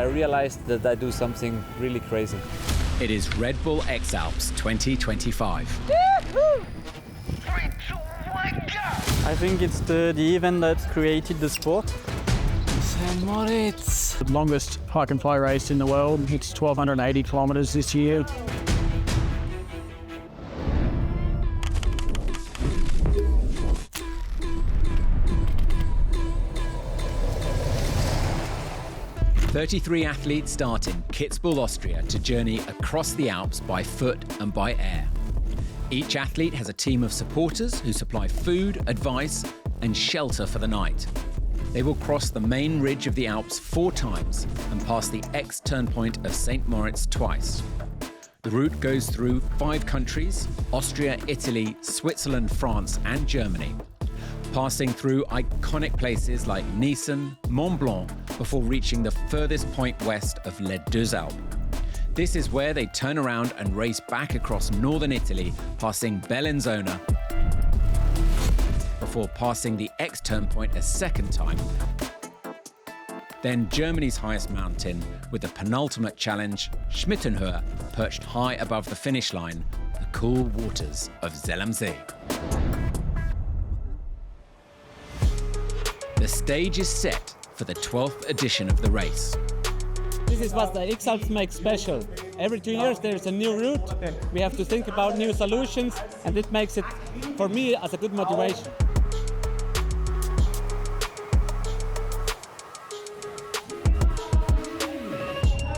realized that I do something really crazy. It is Red Bull X-Alps 2025. I think it's the event that created the sport. Moritz! The longest hike and fly race in the world. It's 1,280 kilometres this year. "33 athletes start in Kitzbühel, Austria to journey across the Alps by foot and by air. Each athlete has a team of supporters who supply food, advice and shelter for the night. They will cross the main ridge of the Alps 4 times and pass the X-turnpoint of St. Moritz twice. The route goes through 5 countries: Austria, Italy, Switzerland, France and Germany, passing through iconic places like Nice, Mont Blanc, before reaching the furthest point west of Les Deux Alpes. This is where they turn around and race back across northern Italy, passing Bellinzona, before passing the X-turnpoint a second time. Then Germany's highest mountain with the penultimate challenge, Schmittenhöhe, perched high above the finish line, the cool waters of Zellamsee. The stage is set for the 12th edition of the race. This is what the X-Alps makes special. Every 2 years there's a new route. We have to think about new solutions, and it makes it, for me, as a good motivation.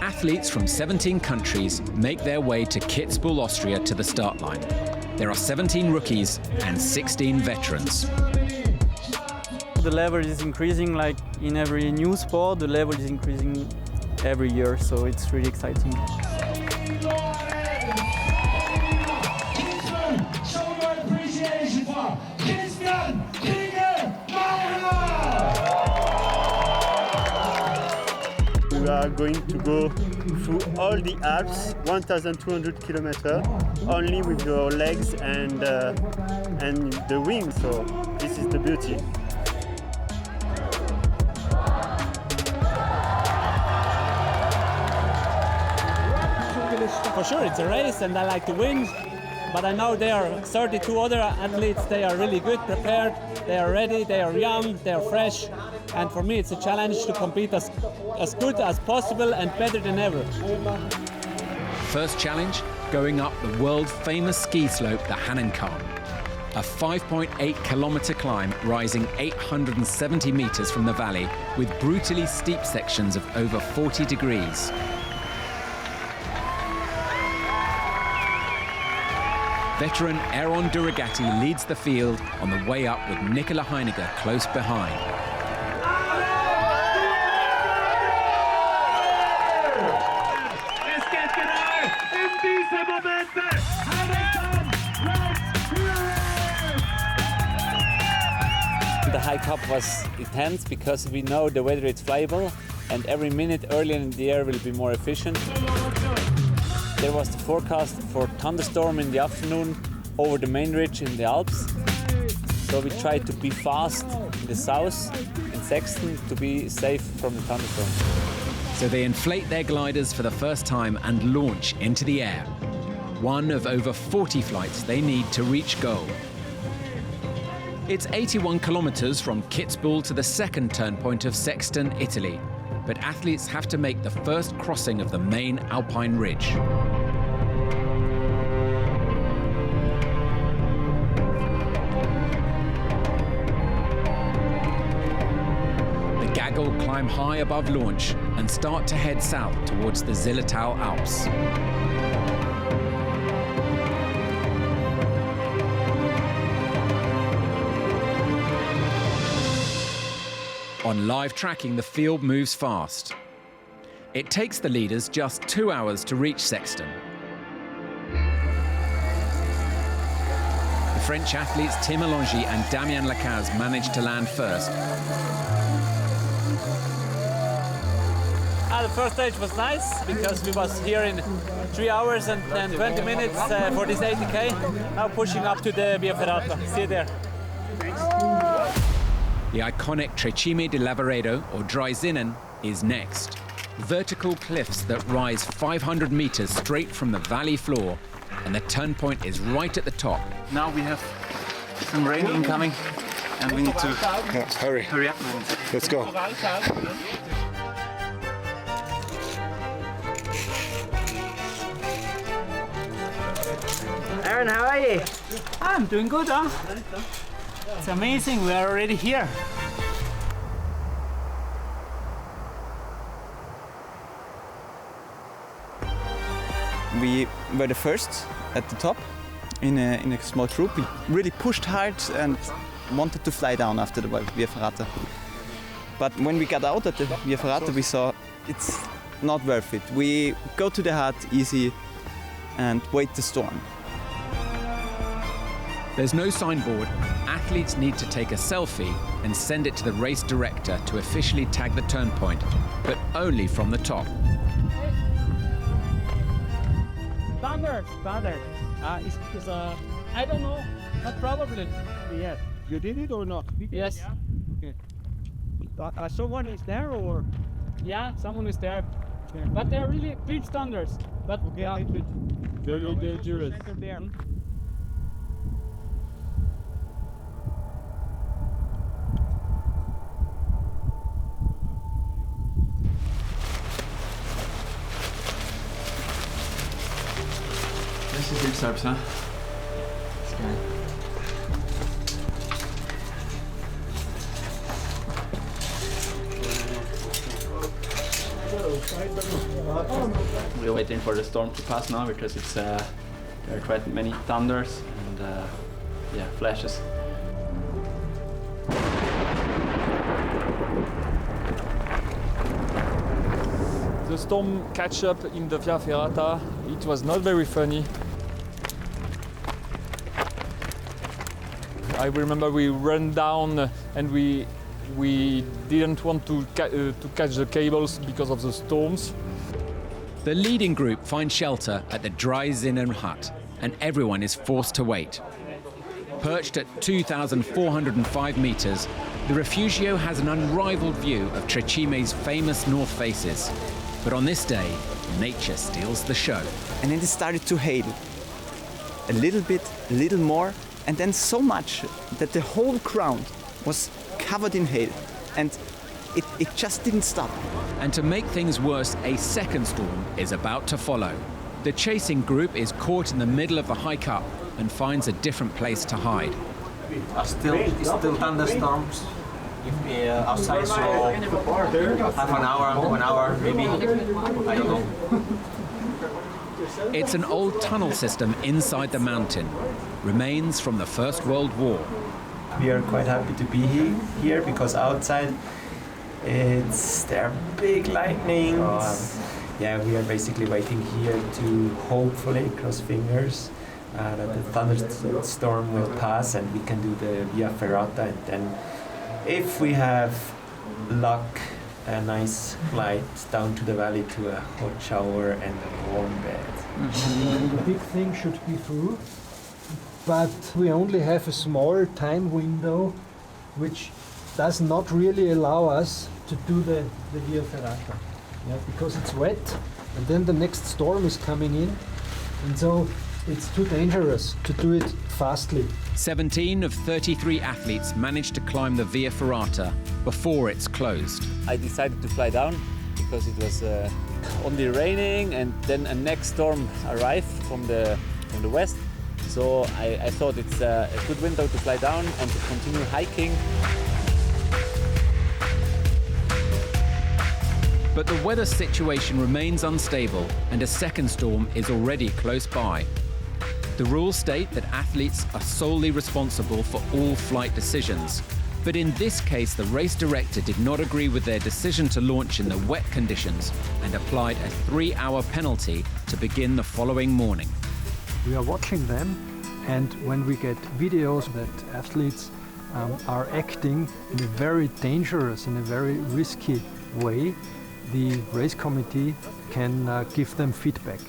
Athletes from 17 countries make their way to Kitzbühel, Austria to the start line. There are 17 rookies and 16 veterans. The level is increasing, like in every new sport, the level is increasing every year, so it's really exciting. Show your appreciation for We are going to go through all the Alps, 1,200 kilometers, only with your legs and the wings, so this is the beauty. For sure, it's a race and I like to win, but I know there are 32 other athletes. They are really good, prepared, they are ready, they are young, they are fresh, and for me it's a challenge to compete as good as possible and better than ever. First challenge, going up the world-famous ski slope, the Hahnenkamm. A 5.8-kilometre climb rising 870 metres from the valley with brutally steep sections of over 40 degrees. Veteran Aaron Durogati leads the field on the way up with Nicola Heiniger close behind. The hike up was intense because we know the weather is flyable and every minute earlier in the year will be more efficient. There was the forecast for thunderstorm in the afternoon over the main ridge in the Alps. So we tried to be fast in the south, in Sexton, to be safe from the thunderstorm. So they inflate their gliders for the first time and launch into the air. One of over 40 flights they need to reach goal. It's 81 kilometers from Kitzbühel to the second turnpoint of Sexton, Italy. But athletes have to make the first crossing of the main alpine ridge. The gaggle climb high above launch and start to head south towards the Zillertal Alps. On live tracking, the field moves fast. It takes the leaders just 2 hours to reach Sexton. The French athletes Tim Alongi and Damien Lacaze managed to land first. The first stage was nice because we was here in 3 hours and 20 minutes for this 80k. Now pushing up to the Via Ferrata. See you there. The iconic Trecime di Lavaredo, or Dry Zinnen, is next. Vertical cliffs that rise 500 meters straight from the valley floor, and the turnpoint is right at the top. Now we have some rain incoming and we need to Hurry hurry up. let's go. Aaron, how are you? I'm doing good, huh? It's amazing, we are already here. We were the first at the top in a small group. We really pushed hard and wanted to fly down after the Via Ferrata. But when we got out at the Via Ferrata, we saw it's not worth it. We go to the hut easy and wait the storm. There's no signboard. Athletes need to take a selfie and send it to the race director to officially tag the turnpoint, but only from the top. Standard. I don't know, but probably. Yes. You did it or not? Yes. Okay. Someone is there or? Yeah, someone is there. But they're really big standards. But Okay, very dangerous. there. This is X-Alps, huh? We're waiting for the storm to pass now because it's there are quite many thunders and yeah, flashes. The storm catch up in the Via Ferrata. It was not very funny. I remember we ran down and we didn't want to catch the cables because of the storms. The leading group finds shelter at the dry Zinnen hut, and everyone is forced to wait. Perched at 2,405 meters, the Refugio has an unrivaled view of Trecime's famous north faces. But on this day, nature steals the show. And then it started to hail. A little bit, a little more, and then so much that the whole ground was covered in hail. And it just didn't stop. And to make things worse, a second storm is about to follow. The chasing group is caught in the middle of the hike up and finds a different place to hide. Still thunderstorms. Outside, so half an hour, 1 hour, maybe. I don't know. It's an old tunnel system inside the mountain, remains from the First World War. We are quite happy to be here because outside there are big lightnings. Yeah, we are basically waiting here to hopefully, cross fingers, that the thunderstorm will pass and we can do the Via Ferrata, and then if we have luck, a nice flight down to the valley to a hot shower and a warm bed. The big thing should be through, but we only have a small time window which does not really allow us to do the Via Ferrata. Yeah, because it's wet and then the next storm is coming in, and so it's too dangerous to do it fastly. 17 of 33 athletes managed to climb the Via Ferrata before it's closed. I decided to fly down because it was only raining, and then a next storm arrived from the west. So I thought it's a good window to fly down and to continue hiking. But the weather situation remains unstable and a second storm is already close by. The rules state that athletes are solely responsible for all flight decisions. But in this case, the race director did not agree with their decision to launch in the wet conditions and applied a 3-hour penalty to begin the following morning. We are watching them, and when we get videos that athletes are acting in a very dangerous and a very risky way, the race committee can give them feedback,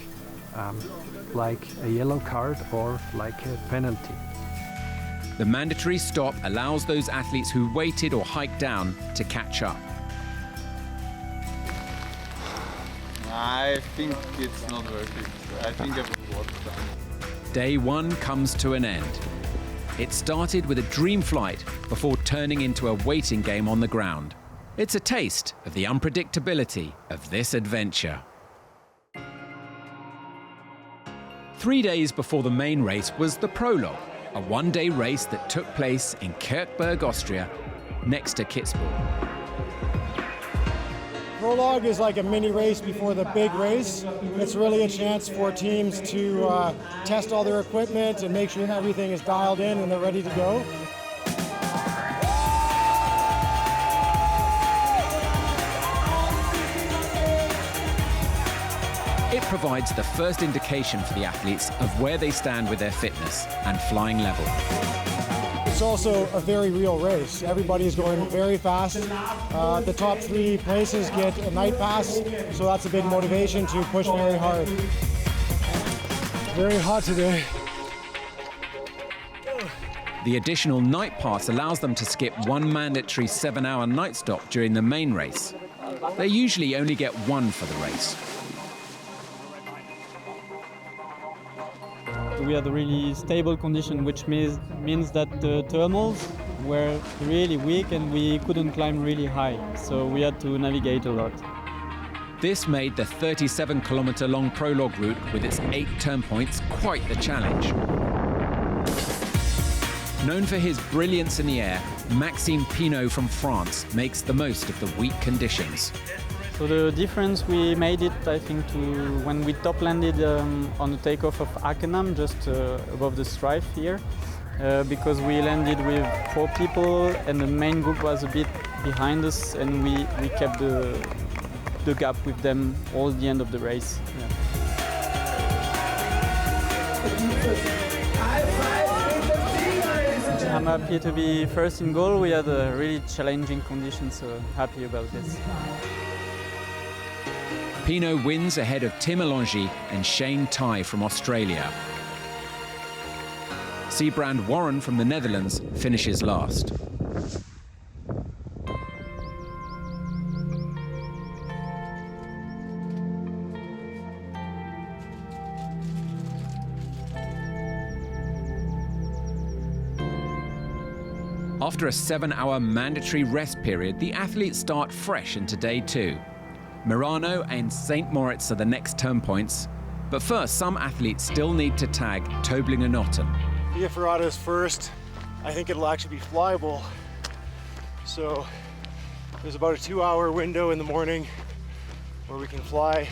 like a yellow card or like a penalty. The mandatory stop allows those athletes who waited or hiked down to catch up. I think it's not worth it. I think I will walk down. Day one comes to an end. It started with a dream flight before turning into a waiting game on the ground. It's a taste of the unpredictability of this adventure. 3 days before the main race was the Prologue, a one-day race that took place in Kirchberg, Austria, next to Kitzbühel. Prologue is like a mini race before the big race. It's really a chance for teams to test all their equipment and make sure everything is dialed in and they're ready to go. It provides the first indication for the athletes of where they stand with their fitness and flying level. It's also a very real race. Everybody is going very fast. The top 3 places get a night pass, so that's a big motivation to push very hard. Very hot today. The additional night pass allows them to skip one mandatory 7-hour night stop during the main race. They usually only get one for the race. We had a really stable condition, which means that the thermals were really weak and we couldn't climb really high, so we had to navigate a lot. This made the 37-kilometre-long Prologue route with its 8 turnpoints quite the challenge. Known for his brilliance in the air, Maxime Pinot from France makes the most of the weak conditions. So the difference, we made it, I think, to when we top landed on the takeoff of Akenam, just above the stripe here, because we landed with 4 people and the main group was a bit behind us, and we kept the gap with them all the end of the race. Yeah. I'm happy to be first in goal. We had a really challenging condition, so happy about this. Pinot wins ahead of Tim Alongi and Shane Tai from Australia. Sebrand Warren from the Netherlands finishes last. After a 7-hour mandatory rest period, the athletes start fresh into day 2. Murano and St. Moritz are the next turnpoints, but first some athletes still need to tag Tobling-Notten. Via Ferrata is first. I think it'll actually be flyable. So there's about a 2-hour window in the morning where we can fly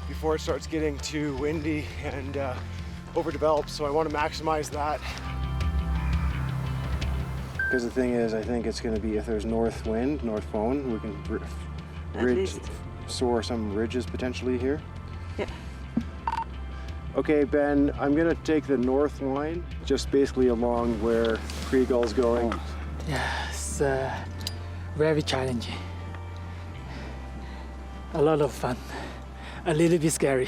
before it starts getting too windy and overdeveloped, so I want to maximize that. Because the thing is, I think it's going to be, if there's north wind, north phone, we can soar some ridges potentially here. Yeah. Okay, Ben, I'm going to take the north line, just basically along where Kriegall's going. Yeah, it's very challenging. A lot of fun. A little bit scary.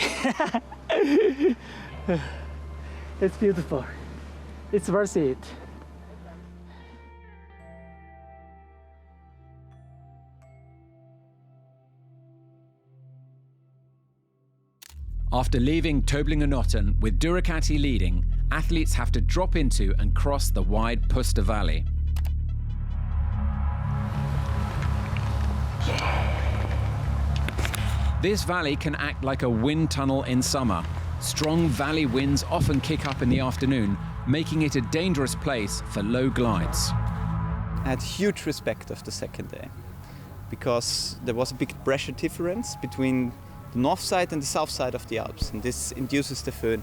It's beautiful. It's worth it. After leaving Tobling-Notten with Durogati leading, athletes have to drop into and cross the wide Puster Valley. This valley can act like a wind tunnel in summer. Strong valley winds often kick up in the afternoon, making it a dangerous place for low glides. I had huge respect of the second day because there was a big pressure difference between the north side and the south side of the Alps, and this induces the föhn.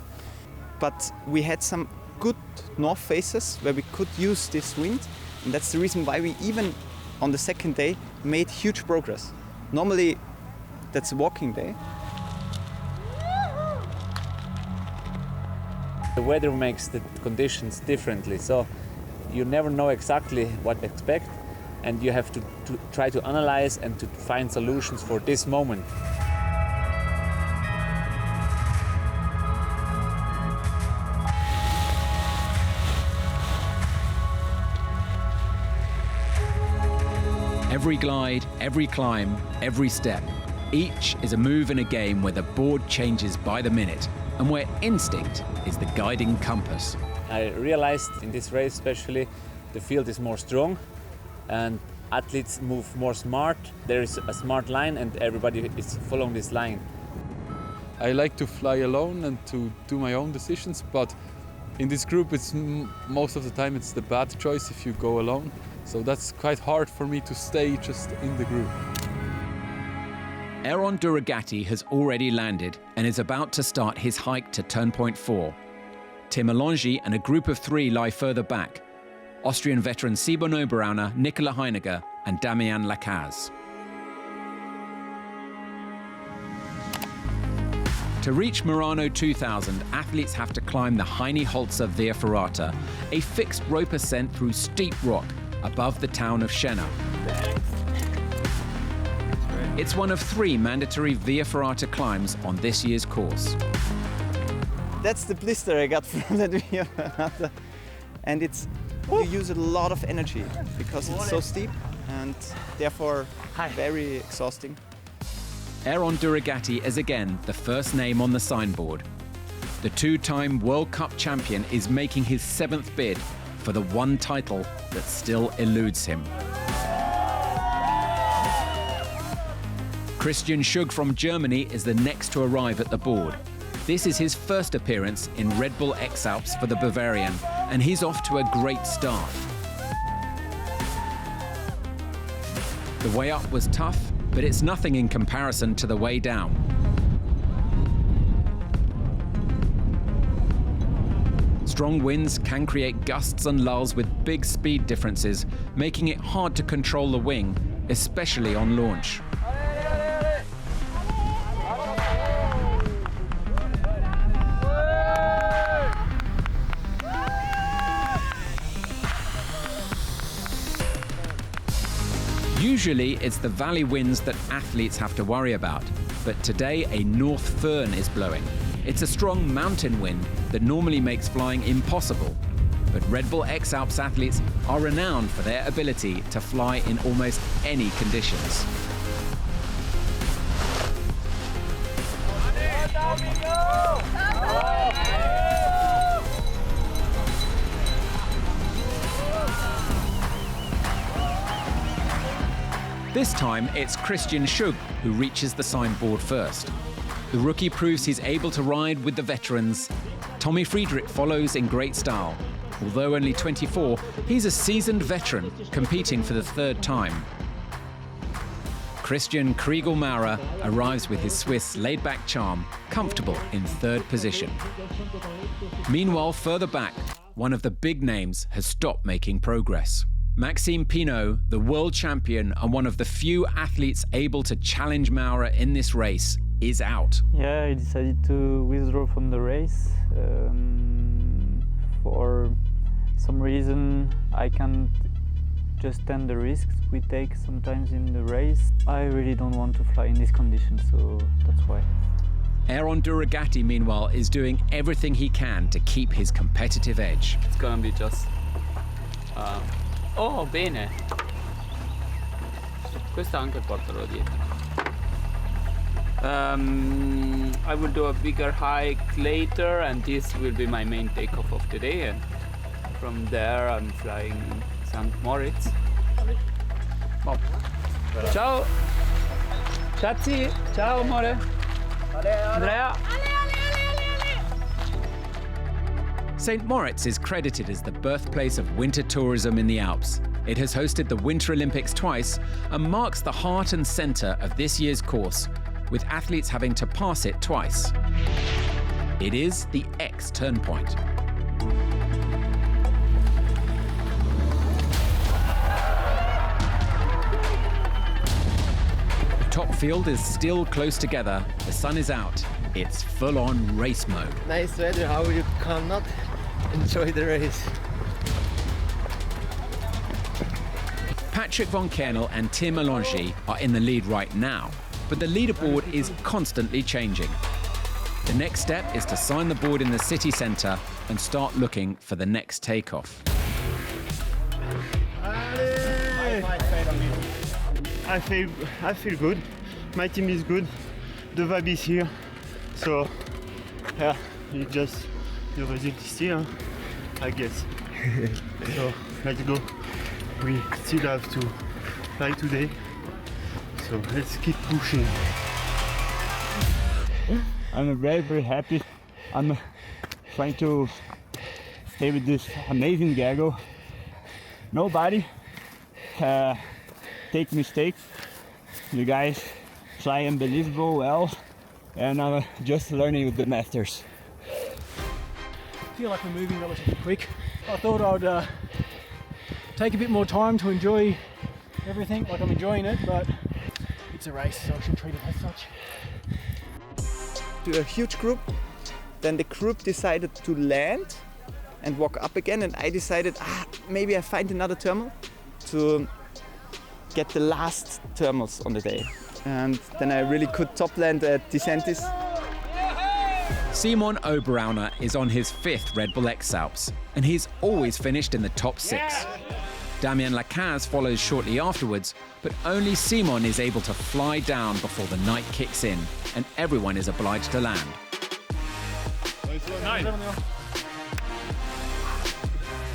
But we had some good north faces where we could use this wind, and that's the reason why we even on the second day made huge progress. Normally that's a walking day. The weather makes the conditions differently, so you never know exactly what to expect, and you have to try to analyze and to find solutions for this moment. Every glide, every climb, every step. Each is a move in a game where the board changes by the minute and where instinct is the guiding compass. I realized in this race especially the field is more strong and athletes move more smart. There is a smart line and everybody is following this line. I like to fly alone and to do my own decisions, but in this group it's most of the time it's the bad choice if you go alone. So that's quite hard for me to stay just in the group. Aaron Durogati has already landed and is about to start his hike to turnpoint 4. Tim Alongi and a group of 3 lie further back. Austrian veteran Sibo Neubrauner, Nicola Heiniger and Damian Lacaze. To reach Murano 2000, athletes have to climb the Heine Holzer Via Ferrata, a fixed rope ascent through steep rock above the town of Schenna. It's one of 3 mandatory Via Ferrata climbs on this year's course. That's the blister I got from that Via Ferrata. And you use a lot of energy because it's so steep and therefore very exhausting. Aaron Durogati is again the first name on the signboard. The 2-time World Cup champion is making his 7th bid for the one title that still eludes him. Christian Schug from Germany is the next to arrive at the board. This is his first appearance in Red Bull X-Alps for the Bavarian, and he's off to a great start. The way up was tough, but it's nothing in comparison to the way down. Strong winds can create gusts and lulls with big speed differences, making it hard to control the wing, especially on launch. Usually, it's the valley winds that athletes have to worry about, but today a north föhn is blowing. It's a strong mountain wind that normally makes flying impossible, but Red Bull X-Alps athletes are renowned for their ability to fly in almost any conditions. This time, it's Christian Schug who reaches the signboard first. The rookie proves he's able to ride with the veterans. Tommy Friedrich follows in great style. Although only 24, he's a seasoned veteran, competing for the 3rd time. Christian Kriegel Maurer arrives with his Swiss laid-back charm, comfortable in 3rd position. Meanwhile, further back, one of the big names has stopped making progress. Maxime Pinot, the world champion and one of the few athletes able to challenge Maurer in this race, is out. Yeah, I decided to withdraw from the race. For some reason, I can't just stand the risks we take sometimes in the race. I really don't want to fly in this condition, so that's why. Aaron Durogati, meanwhile, is doing everything he can to keep his competitive edge. It's gonna be just... Oh, bene! Questo anche porterò dietro. I will do a bigger hike later, and this will be my main takeoff of the day. And from there, I'm flying St. Moritz. Oh. Ciao! Schatzi! Ciao, amore! Andrea! St. Moritz is credited as the birthplace of winter tourism in the Alps. It has hosted the Winter Olympics twice and marks the heart and centre of this year's course, with athletes having to pass it twice. It is the X turnpoint. The top field is still close together. The sun is out. It's full-on race mode. Nice weather, how you cannot enjoy the race. Patrick von Kernel and Tim Alongi are in the lead right now, but the leaderboard is constantly changing. The next step is to sign the board in the city centre and start looking for the next takeoff. I feel good. my team is good, the vibe is here, so yeah, it just the result is here, I guess. So let's go. We still have to fly today, so let's keep pushing. I'm very happy. I'm trying to stay with this amazing gaggle. Nobody take mistakes. You guys fly unbelievable well, and I'm just learning with the masters. I feel like we're moving relatively quick. I thought I'd take a bit more time to enjoy everything, like I'm enjoying it, but it's a race, so I should treat it as such. To a huge group, then the group decided to land and walk up again, and I decided maybe I find another thermal to get the last thermals on the day. And then I really could top land at DeSantis. Simon Oberauner is on his 5th Red Bull X-Alps, and he's always finished in the top 6. Damien Lacaze follows shortly afterwards, but only Simon is able to fly down before the night kicks in, and everyone is obliged to land.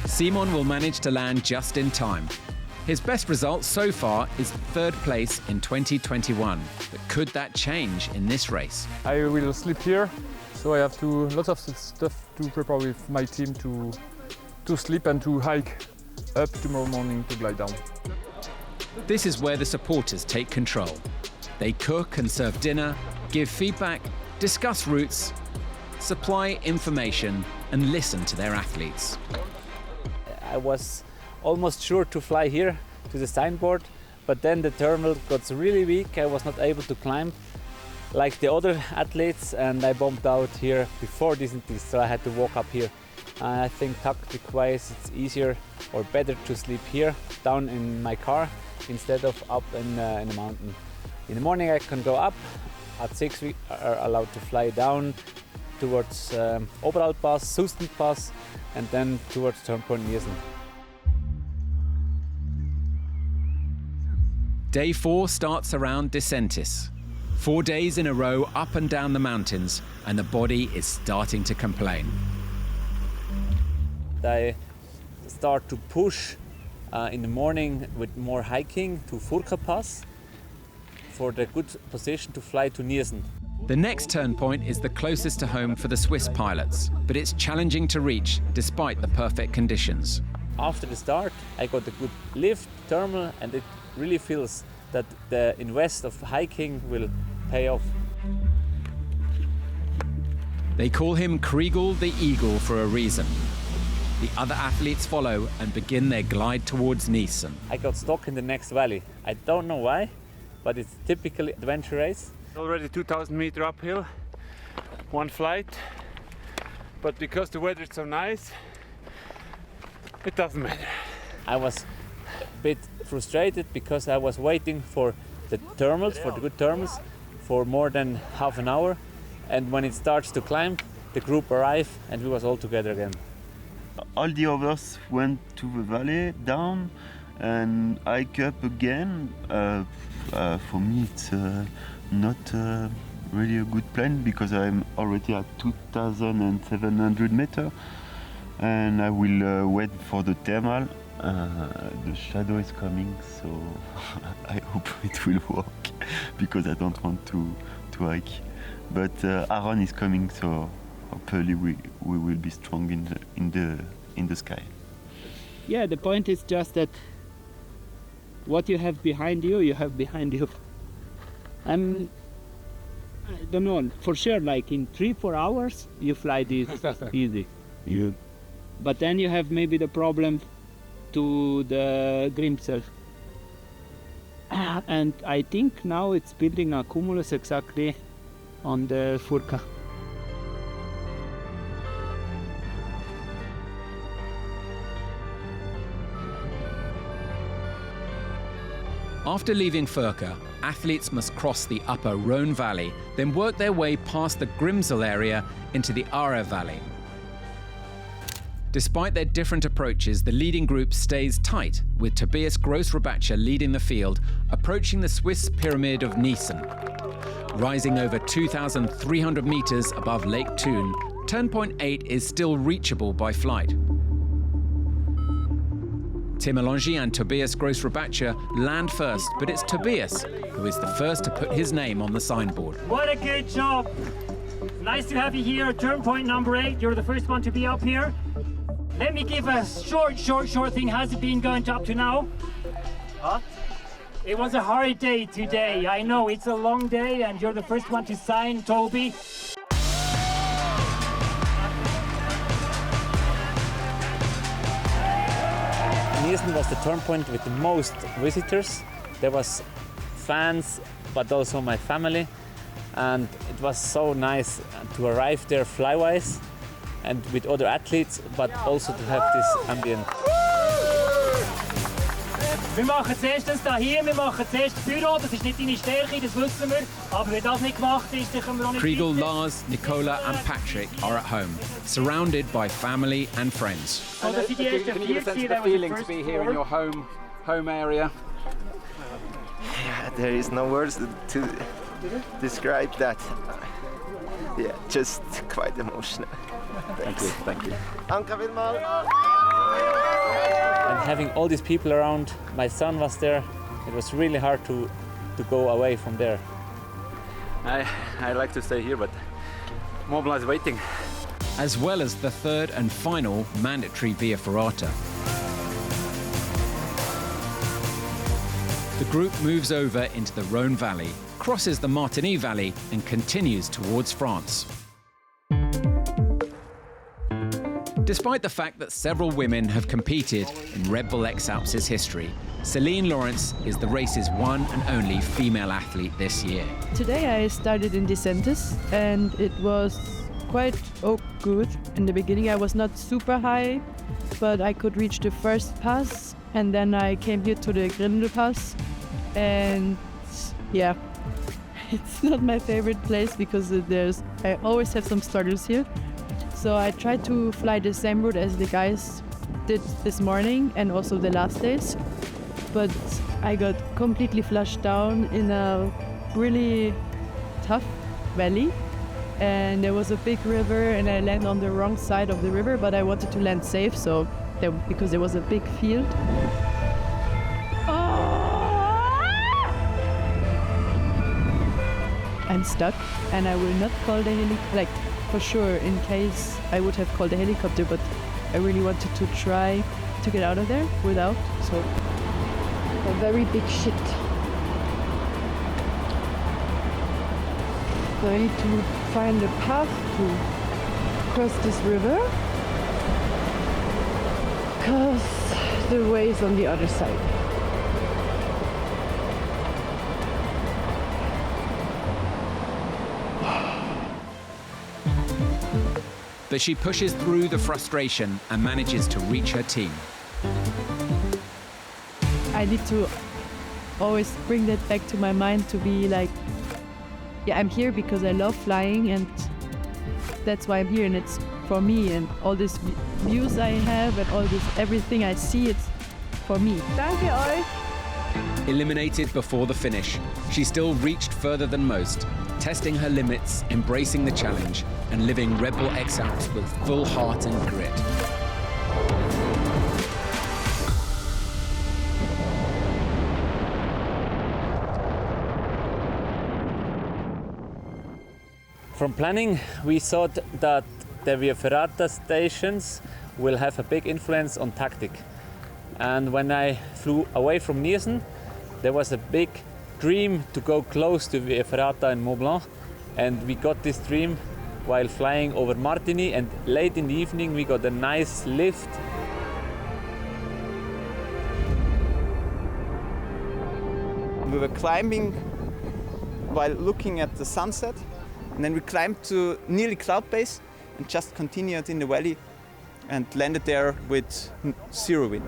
Simon will manage to land just in time. His best result so far is 3rd place in 2021, but could that change in this race? I will sleep here, so I have lots of stuff to prepare with my team to sleep and to hike up tomorrow morning to glide down. This is where the supporters take control. They cook and serve dinner, give feedback, discuss routes, supply information, and listen to their athletes. I was almost sure to fly here to the signboard, but then the thermal got really weak. I was not able to climb like the other athletes, and I bumped out here before this, so I had to walk up here. I think tactic-wise it's easier or better to sleep here down in my car instead of up in the mountain. In the morning I can go up. At 6 we are allowed to fly down towards Oberalp Pass, Susten Pass, and then towards turnpoint Niesen. Day 4 starts around DeSantis. 4 days in a row up and down the mountains, and the body is starting to complain. I start to push in the morning with more hiking to Furka Pass for the good position to fly to Niesen. The next turn point is the closest to home for the Swiss pilots, but it's challenging to reach despite the perfect conditions. After the start, I got a good lift, thermal, and it really feels that the invest of hiking will pay off. They call him Kriegel the Eagle for a reason. The other athletes follow and begin their glide towards Niesen. I got stuck in the next valley. I don't know why, but it's typical adventure race. Already 2,000 meter uphill, one flight, but because the weather is so nice, it doesn't matter. I was a bit frustrated because I was waiting for the thermals, for the good thermals, for more than half an hour, and when it starts to climb, the group arrived and we was all together again. All the others went to the valley down and hike up again. For me it's not really a good plan because I'm already at 2,700 meters and I will wait for the thermal. The shadow is coming, so I hope it will work because I don't want to hike. But Aaron is coming, so hopefully we will be strong in the sky. Yeah, the point is just that what you have behind you, you have behind you. I don't know, for sure, like in 3-4 hours, you fly this easy. But then you have maybe the problem to the Grimsel. And I think now it's building a cumulus exactly on the Furka. After leaving Furka, athletes must cross the upper Rhone Valley, then work their way past the Grimsel area into the Aare Valley. Despite their different approaches, the leading group stays tight, with Tobias Gross-Rabacher leading the field, approaching the Swiss pyramid of Niesen. Rising over 2,300 meters above Lake Thun, turnpoint 8 is still reachable by flight. Tim Alongi and Tobias Gross-Rabacher land first, but it's Tobias who is the first to put his name on the signboard. What a good job! Nice to have you here at turnpoint number 8. You're the first one to be up here. Let me give a short thing. How's it been going up to now? Huh? It was a hard day today. I know, it's a long day and you're the first one to sign, Toby. Niesen was the turnpoint with the most visitors. There was fans, but also my family. And it was so nice to arrive there flywise and with other athletes, but also to have this ambient. Wir machen zuerst das hier, wir machen zuerst das Büro, das ist nicht deine Stärke, das wissen wir. Aber wenn das nicht gemacht ist, dann können wir auch nicht. Kriegel, Lars, Nicola and Patrick are at home, surrounded by family and friends. So, das sind die ersten Can you give a sense of the feeling to be here in your home area? Yeah, there is no words to describe that. Yeah, just quite emotional. Thank you, thank you. Danke vielmals. And having all these people around, my son was there. It was really hard to go away from there. I like to stay here, but Mont Blanc is waiting. As well as the third and final mandatory Via Ferrata. The group moves over into the Rhone Valley, crosses the Martigny Valley and continues towards France. Despite the fact that several women have competed in Red Bull X-Alps' history, Celine Lorenz is the race's one and only female athlete this year. Today I started in Descentes and it was quite good. In the beginning I was not super high, but I could reach the first pass and then I came here to the Grindel Pass and yeah, it's not my favorite place because I always have some struggles here. So I tried to fly the same route as the guys did this morning and also the last days. But I got completely flushed down in a really tough valley. And there was a big river and I landed on the wrong side of the river, but I wanted to land safe because there was a big field. I'm stuck and I will not call the helicopter. For sure, in case I would have called the helicopter, but I really wanted to try to get out of there without, so a very big shit. So I need to find a path to cross this river, because the way is on the other side. But she pushes through the frustration and manages to reach her team. I need to always bring that back to my mind to be like, yeah, I'm here because I love flying and that's why I'm here and it's for me and all these views I have and all this, everything I see, it's for me. Danke euch! Eliminated before the finish, she still reached further than most, testing her limits, embracing the challenge, and living Red Bull X-Alps with full heart and grit. From planning, we thought that the Via Ferrata stations will have a big influence on tactic. And when I flew away from Niesen, there was a big dream to go close to Via Ferrata and Mont Blanc, and we got this dream while flying over Martigny, and late in the evening we got a nice lift. We were climbing while looking at the sunset, and then we climbed to nearly cloud base and just continued in the valley and landed there with zero wind.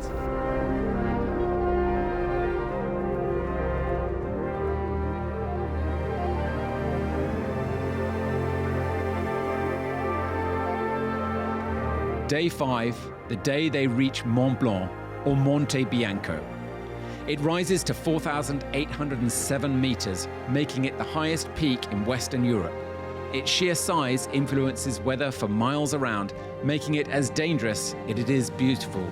Day 5, the day they reach Mont Blanc, or Monte Bianco. It rises to 4,807 meters, making it the highest peak in Western Europe. Its sheer size influences weather for miles around, making it as dangerous as it is beautiful.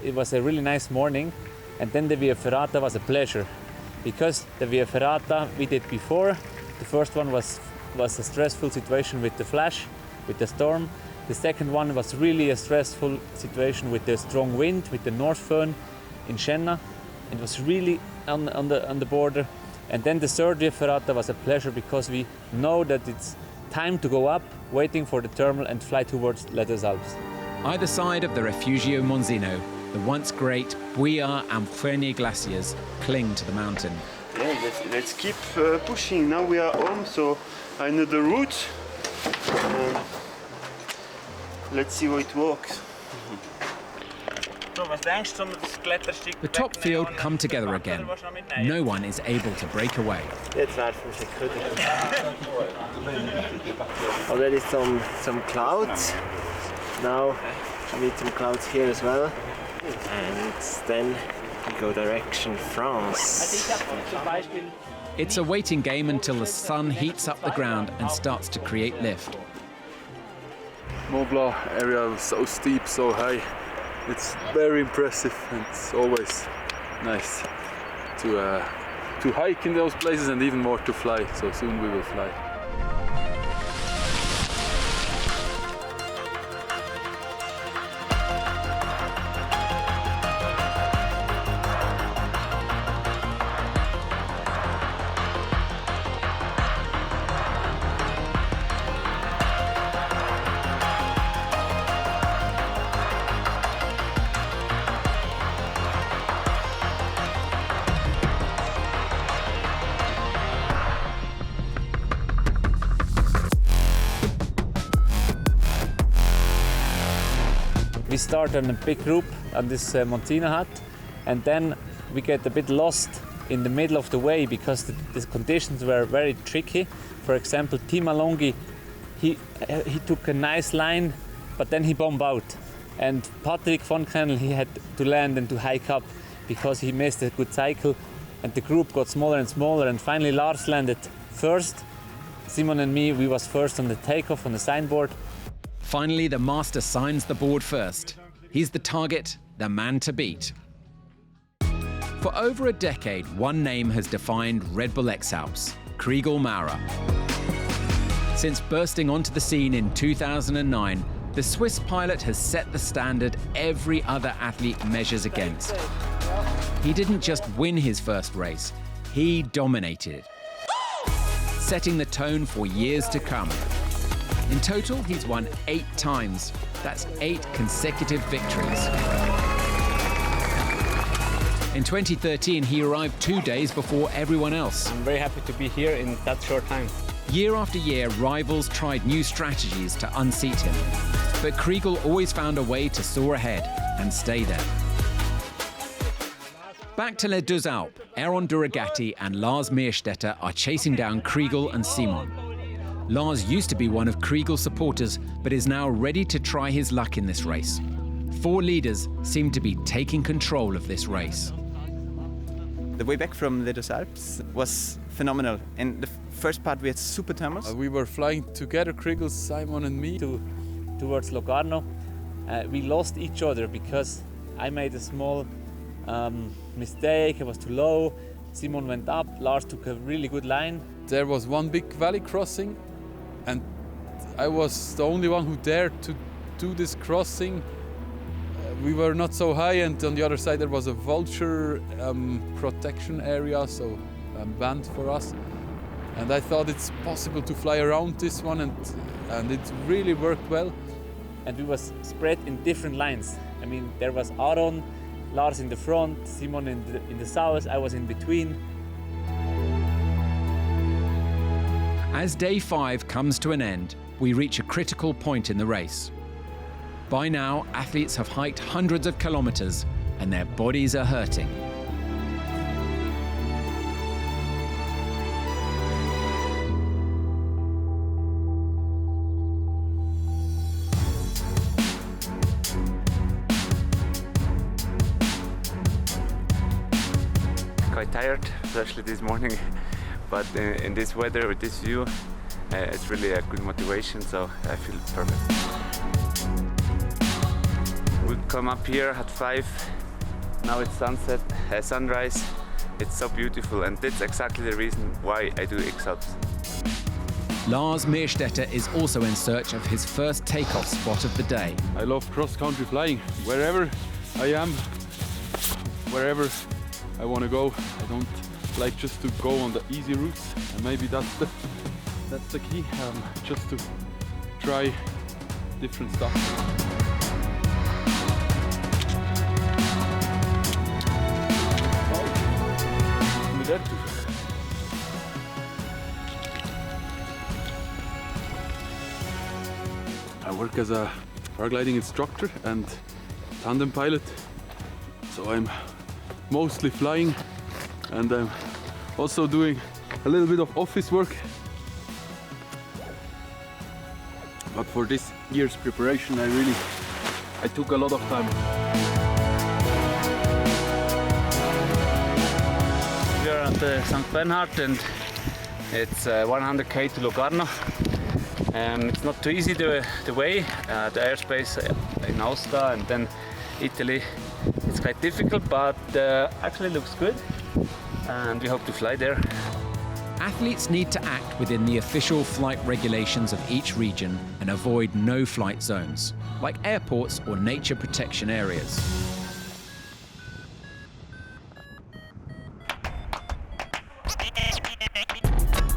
It was a really nice morning, and then the Via Ferrata was a pleasure, because the Via Ferrata we did before. The first one was a stressful situation with the flash, with the storm. The second one was really a stressful situation with the strong wind, with the north foehn in Siena. It was really on the border. And then the third Via Ferrata was a pleasure because we know that it's time to go up, waiting for the thermal and fly towards Red Bull X-Alps. Either side of the Refugio Monzino, the once great Buia and Fueni glaciers cling to the mountain. Yeah, let's keep pushing. Now we are home, so I know the route. Let's see how it works. The top field come together again. No one is able to break away. Already some clouds. Now we need some clouds here as well. And then we go direction France. It's a waiting game until the sun heats up the ground and starts to create lift. Mont Blanc area was so steep, so high. It's very impressive, and it's always nice to hike in those places and even more to fly. So soon we will fly. We start on a big group on this Montina hut, and then we get a bit lost in the middle of the way because the conditions were very tricky. For example, Timo Longi, he took a nice line, but then he bombed out. And Patrick von Kennel, he had to land and to hike up because he missed a good cycle, and the group got smaller and smaller, and finally Lars landed first. Simon and me, we was first on the takeoff on the signboard. Finally, the master signs the board first. He's the target, the man to beat. For over a decade, one name has defined Red Bull X-Alps, Kriegel Maurer. Since bursting onto the scene in 2009, the Swiss pilot has set the standard every other athlete measures against. He didn't just win his first race, he dominated it, setting the tone for years to come. In total, he's won 8 times. That's 8 consecutive victories. In 2013, he arrived 2 days before everyone else. I'm very happy to be here in that short time. Year after year, rivals tried new strategies to unseat him. But Kriegel always found a way to soar ahead and stay there. Back to Les Deux Alpes, Aaron Durogati and Lars Meerstetter are chasing down Kriegel and Simon. Lars used to be one of Kriegel's supporters, but is now ready to try his luck in this race. 4 leaders seem to be taking control of this race. The way back from Les Deux Alpes was phenomenal. In the first part, we had super thermals. We were flying together, Kriegel, Simon and me. Towards Locarno. We lost each other because I made a small mistake. I was too low. Simon went up. Lars took a really good line. There was one big valley crossing, and I was the only one who dared to do this crossing. We were not so high, and on the other side there was a vulture protection area, so banned for us. And I thought it's possible to fly around this one, and it really worked well. And we was spread in different lines. I mean, there was Aaron, Lars in the front, Simon in the south, I was in between. As day 5 comes to an end, we reach a critical point in the race. By now, athletes have hiked hundreds of kilometers and their bodies are hurting. quite tired, especially this morning. But in this weather, with this view, it's really a good motivation, so I feel perfect. We come up here at 5. Now it's sunset, sunrise. It's so beautiful, and that's exactly the reason why I do X-Alps. Lars Meerstetter is also in search of his first takeoff spot of the day. I love cross-country flying. Wherever I am, wherever I want to go. I don't like just to go on the easy routes, and maybe that's the key, just to try different stuff. I work as a paragliding instructor and tandem pilot, so I'm mostly flying, and I'm also doing a little bit of office work. But for this year's preparation, I took a lot of time. We are at St. Bernhard, and it's 100k to Locarno. It's not too easy the way, the airspace in Aosta and then Italy. It's quite difficult, but actually looks good, and we hope to fly there. Athletes need to act within the official flight regulations of each region and avoid no-flight zones, like airports or nature protection areas.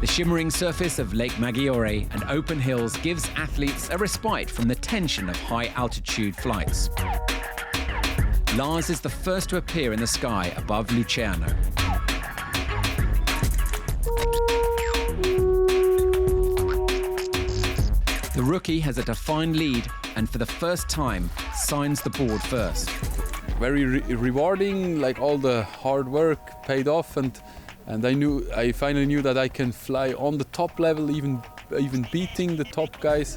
The shimmering surface of Lake Maggiore and open hills gives athletes a respite from the tension of high-altitude flights. Lars is the first to appear in the sky above Lucerno. The rookie has a defined lead and for the first time signs the board first. Very rewarding, like all the hard work paid off, and I finally knew that I can fly on the top level, even beating the top guys.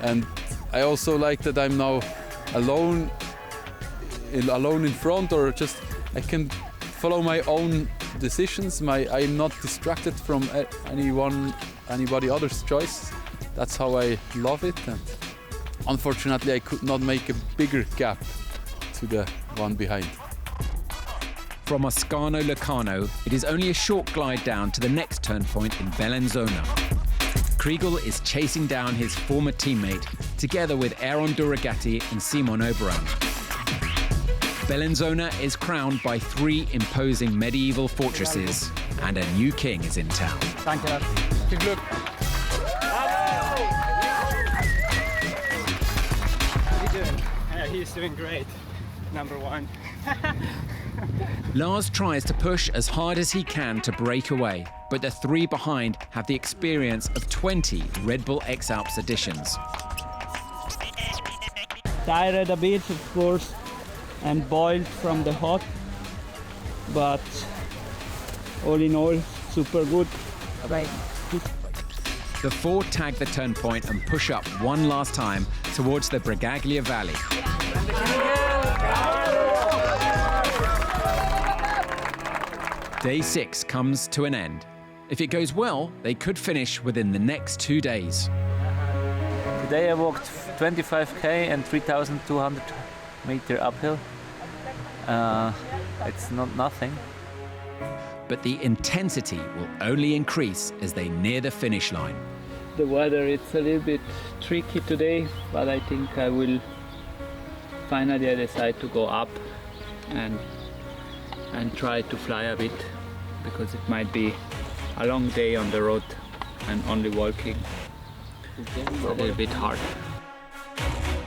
And I also like that I'm now alone in front, or just I can follow my own decisions. I'm not distracted from anybody else's choice. That's how I love it, and unfortunately I could not make a bigger gap to the one behind. From Ascano Locarno, it is only a short glide down to the next turnpoint in Bellinzona. Kriegel is chasing down his former teammate, together with Aaron Durogati and Simon Oberon. Bellinzona is crowned by 3 imposing medieval fortresses, and a new king is in town. Thank you. Good luck. He's doing great, number 1. Lars tries to push as hard as he can to break away, but the 3 behind have the experience of 20 Red Bull X-Alps editions. Tired a bit, of course, and boiled from the hot, but all in all, super good. Right. The 4 tag the turnpoint and push up one last time towards the Bregaglia Valley. Day 6 comes to an end. If it goes well, they could finish within the next 2 days. Today I walked 25k and 3,200 meter uphill. It's not nothing. But the intensity will only increase as they near the finish line. The weather, it's a little bit tricky today, but I think I will finally decide to go up and try to fly a bit, because it might be a long day on the road and only walking. It's a little bit hard.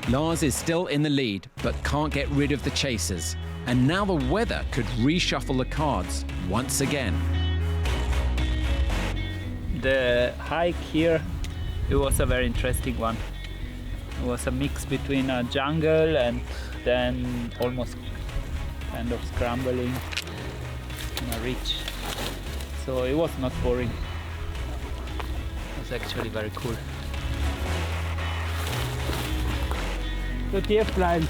Lars is still in the lead, but can't get rid of the chasers. And now the weather could reshuffle the cards once again. The hike here, it was a very interesting one. It was a mix between a jungle and then almost kind of scrambling in a ridge. So it was not boring. It was actually very cool. Good year, flying.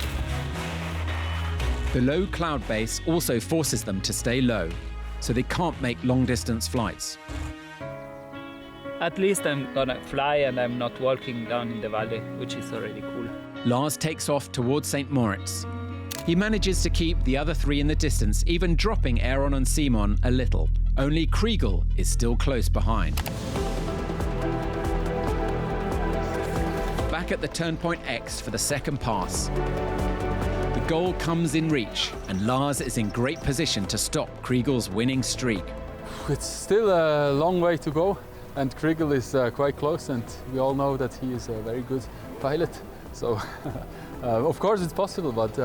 The low cloud base also forces them to stay low. so they can't make long-distance flights. At least I'm gonna fly and I'm not walking down in the valley, which is already cool. Lars takes off towards St. Moritz. He manages to keep the other three in the distance, even dropping Aaron and Simon a little. Only Kriegel is still close behind. Back at the turnpoint X for the second pass. The goal comes in reach, and Lars is in great position to stop Kriegel's winning streak. It's still a long way to go, and Kriegel is quite close, and we all know that he is a very good pilot. So, of course it's possible, but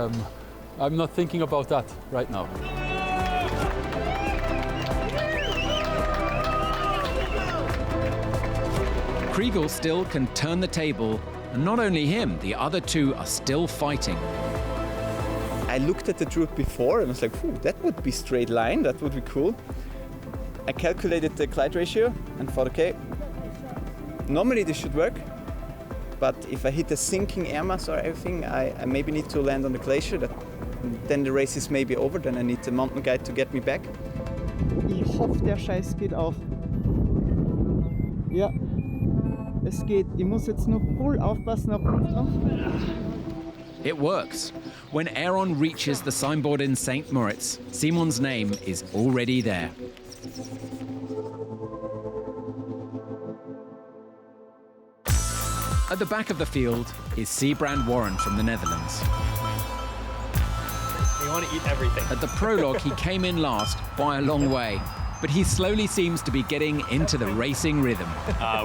I'm not thinking about that right now. Kriegel still can turn the table, and not only him, the other two are still fighting. I looked at the route before and was like, that would be straight line, that would be cool. I calculated the glide ratio and thought, okay, normally this should work, but if I hit a sinking air mass or everything, I maybe need to land on the glacier. Then the race is maybe over, then I need the mountain guide to get me back. Ich hoffe, der Scheiß geht auf. Ja, es geht. Ich muss jetzt noch voll aufpassen auf den Knopf. It works. When Aaron reaches the signboard in St. Moritz, Simon's name is already there. At the back of the field is Sebrand Warren from the Netherlands. You want to eat everything. At the prologue, he came in last by a long way, but he slowly seems to be getting into the racing rhythm.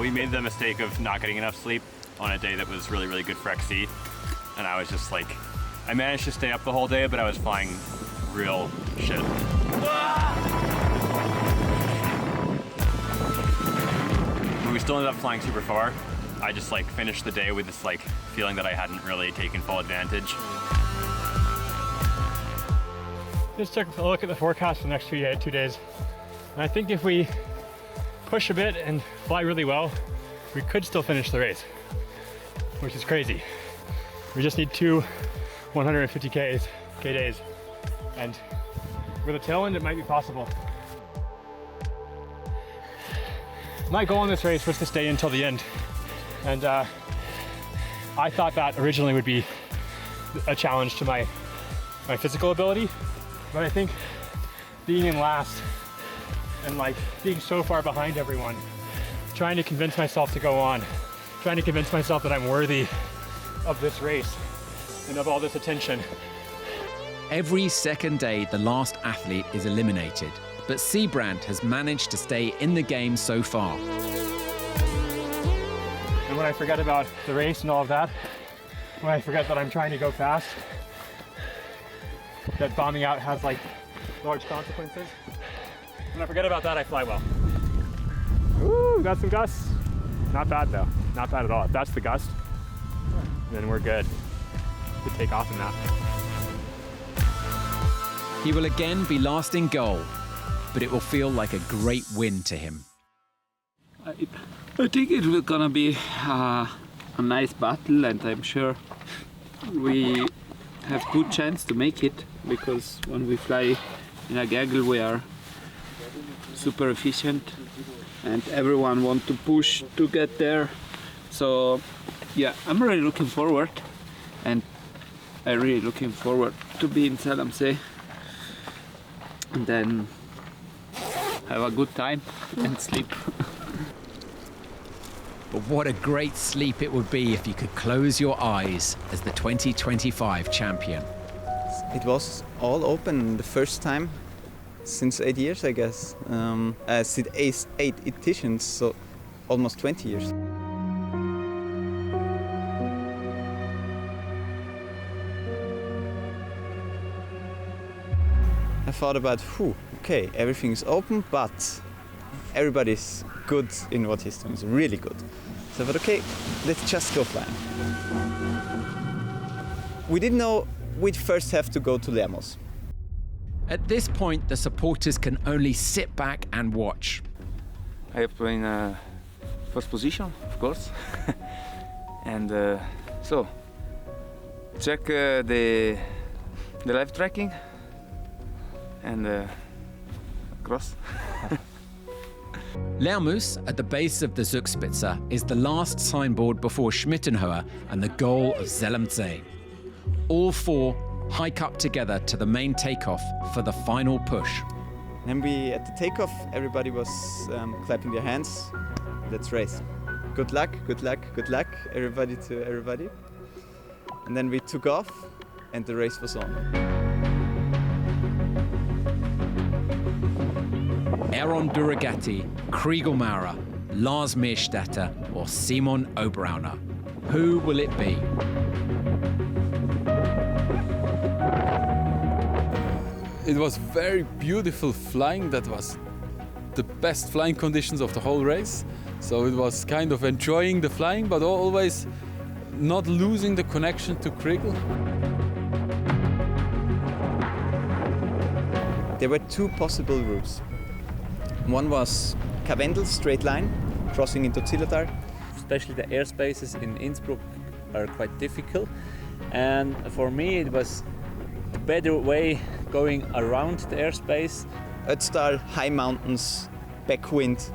We made the mistake of not getting enough sleep on a day that was really, really good for XC. And I was just like, I managed to stay up the whole day, but I was flying real shit. But we still ended up flying super far. I just like finished the day with this like feeling that I hadn't really taken full advantage. Just took a look at the forecast for the next 2 days. And I think if we push a bit and fly really well, we could still finish the race, which is crazy. We just need 2 150K days. And with a tailwind, it might be possible. My goal in this race was to stay until the end. And I thought that originally would be a challenge to my physical ability. But I think being in last and like being so far behind everyone, trying to convince myself to go on, trying to convince myself that I'm worthy of this race and of all this attention. Every second day, the last athlete is eliminated, but Sebrand has managed to stay in the game so far. And when I forget about the race and all of that, when I forget that I'm trying to go fast, that bombing out has like large consequences, when I forget about that, I fly well. Ooh, got some gusts. Not bad though, not bad at all. If that's the gust, then we're good to take off in that. He will again be last in goal, but it will feel like a great win to him. I think it will gonna be a nice battle, and I'm sure we have good chance to make it, because when we fly in a gaggle we are super efficient and everyone wants to push to get there. So yeah, I'm really looking forward, and I'm really looking forward to be in Salamsey and then have a good time and sleep. But what a great sleep it would be if you could close your eyes as the 2025 champion. It was all open the first time since 8 years, I guess. Since 8 editions, so almost 20 years. I thought about, okay, everything's open, but everybody's good in what he's doing. It's really good. So I thought, okay, let's just go flying. We didn't know we'd first have to go to Lermos. At this point, the supporters can only sit back and watch. I have to be in first position, of course. And so, check the live tracking and across. Lermus, at the base of the Zugspitze, is the last signboard before Schmittenhöhe and the goal of Zelmzee. All four hike up together to the main takeoff for the final push. And at the takeoff, everybody was clapping their hands. Let's race. Good luck, good luck, good luck, everybody to everybody. And then we took off and the race was on. Aaron Durogati, Kriegel Maurer, Lars Meerstetter or Simon Oberauner. Who will it be? It was very beautiful flying. That was the best flying conditions of the whole race. So it was kind of enjoying the flying, but always not losing the connection to Kriegel. There were two possible routes. One was Karwendel straight line, crossing into Zillertal. Especially the airspaces in Innsbruck are quite difficult. And for me, it was the better way going around the airspace. Ötztal, high mountains, backwind,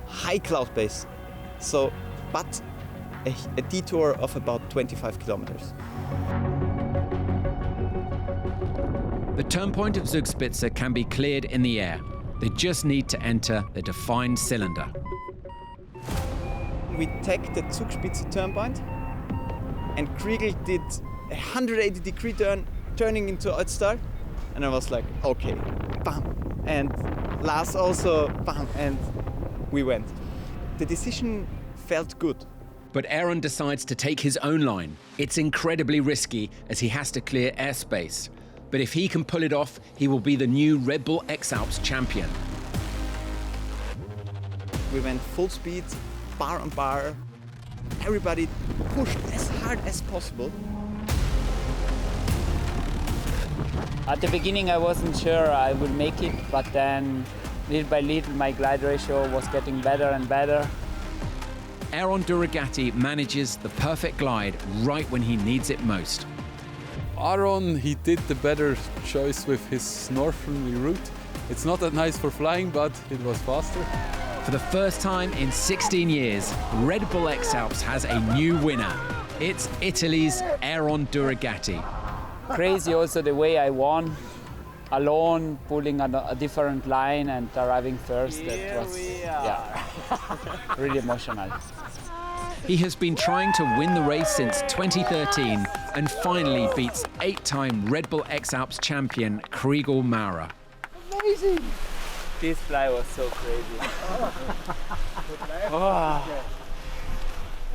high cloud base. So, but a detour of about 25 kilometers. The turnpoint of Zugspitze can be cleared in the air. They just need to enter the defined cylinder. We take the Zugspitze turnpoint and Kriegel did a 180-degree turn, turning into Ötztal. And I was like, okay, bam. And Lars also, bam, and we went. The decision felt good. But Aaron decides to take his own line. It's incredibly risky as he has to clear airspace. But if he can pull it off, he will be the new Red Bull X-Alps champion. We went full speed, bar on bar. Everybody pushed as hard as possible. At the beginning I wasn't sure I would make it, but then little by little my glide ratio was getting better and better. Aaron Durogati manages the perfect glide right when he needs it most. Aaron, he did the better choice with his snorkelly route. It's not that nice for flying, but it was faster. For the first time in 16 years, Red Bull X-Alps has a new winner. It's Italy's Aaron Durogati. Crazy also the way I won, alone, pulling on a different line and arriving first. That was really emotional. He has been trying to win the race since 2013 and finally beats 8-time Red Bull X-Alps champion Kriegel Maurer. Amazing! This fly was so crazy. Oh.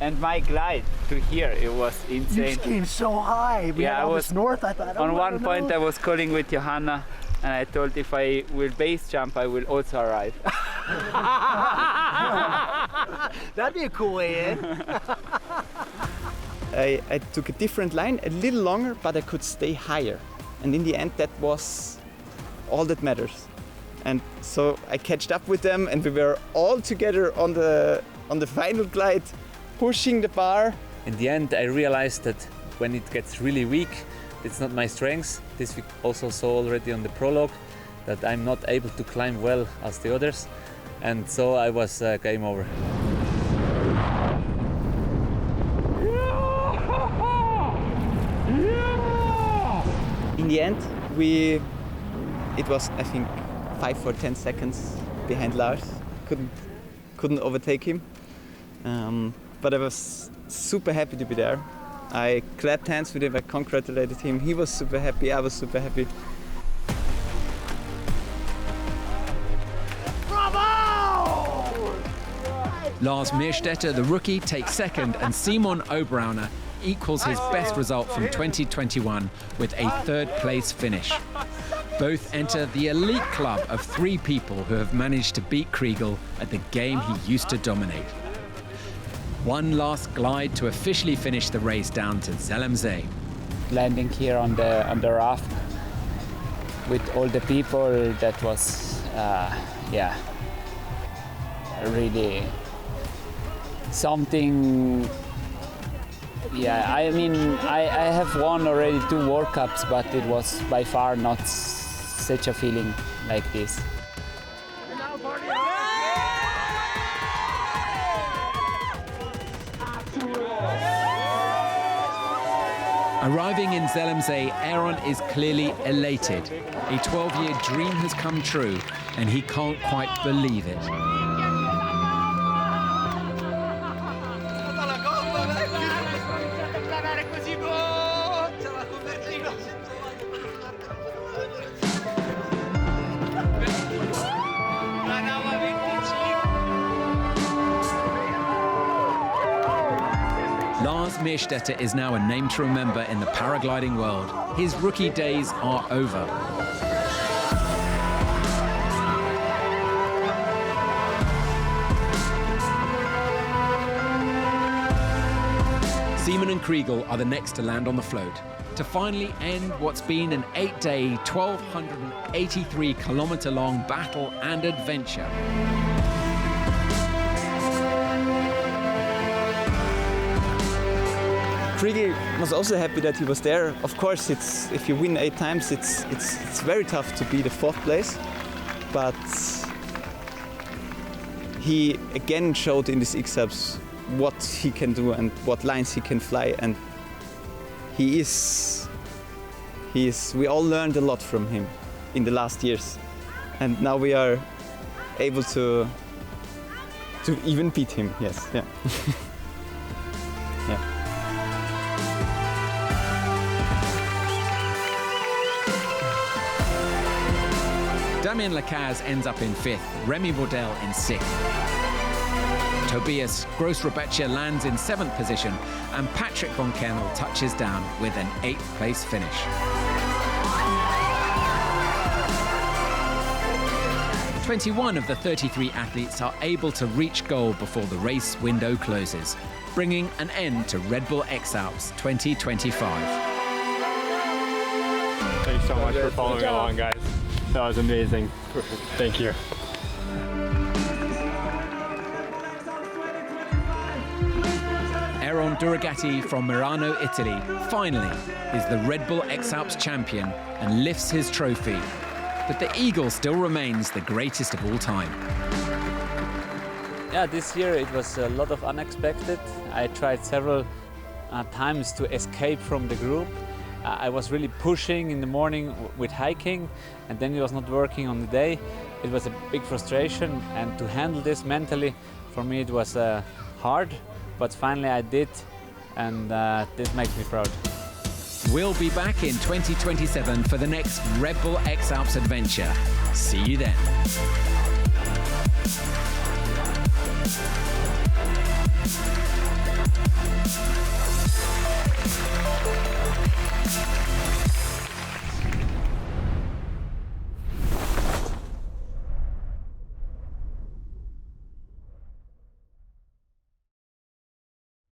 And my glide to here, it was insane. You came so high. We had all this north. I thought. On one point, I was calling with Johanna, and I told if I will base jump, I will also arrive. That'd be a cool way in. I took a different line, a little longer, but I could stay higher. And in the end, that was all that matters. And so I catched up with them, and we were all together on the final glide, pushing the bar. In the end, I realized that when it gets really weak, it's not my strength. This we also saw already on the prologue, that I'm not able to climb well as the others. And so I was game over. In the end, it was, I think, 5 or 10 seconds behind Lars. Couldn't overtake him. But I was super happy to be there. I clapped hands with him, I congratulated him. He was super happy, I was super happy. Bravo! Lars Meerstetter, the rookie, takes second, and Simon Oberauner equals his best result from 2021 with a third-place finish. Both enter the elite club of 3 people who have managed to beat Kriegel at the game he used to dominate. One last glide to officially finish the race down to Zelmzee. Landing here on the raft with all the people, that was really something. Yeah, I mean, I have won already 2 World Cups, but it was by far not such a feeling like this. Arriving in Zellemzee, Aaron is clearly elated. A 12-year dream has come true, and he can't quite believe it. Meerstetter is now a name to remember in the paragliding world. His rookie days are over. Seaman and Kriegel are the next to land on the float, to finally end what's been an 8-day, 1,283-kilometre-long battle and adventure. Kriegel was also happy that he was there. Of course, if you win 8 times, it's very tough to be the 4th place. But he again showed in this X-Alps what he can do and what lines he can fly. And we all learned a lot from him in the last years. And now we are able to even beat him. Yes, yeah. Yeah. Damien Lacaze ends up in 5th, Remy Vaudel in 6th. Tobias Gross-Rebecca lands in 7th position, and Patrick von Kernel touches down with an 8th place finish. "21 of the 33 athletes are able to reach goal before the race window closes, bringing an end to Red Bull X-Alps 2025. Thanks so much for following along, guys. That was amazing. Thank you. Aaron Durogati from Merano, Italy, finally is the Red Bull X-Alps champion and lifts his trophy. But the Eagle still remains the greatest of all time. Yeah, this year it was a lot of unexpected. I tried several times to escape from the group. I was really pushing in the morning with hiking, and then it was not working on the day. It was a big frustration, and to handle this mentally, for me it was hard, but finally I did, and this makes me proud. We'll be back in 2027 for the next Red Bull X-Alps adventure. See you then.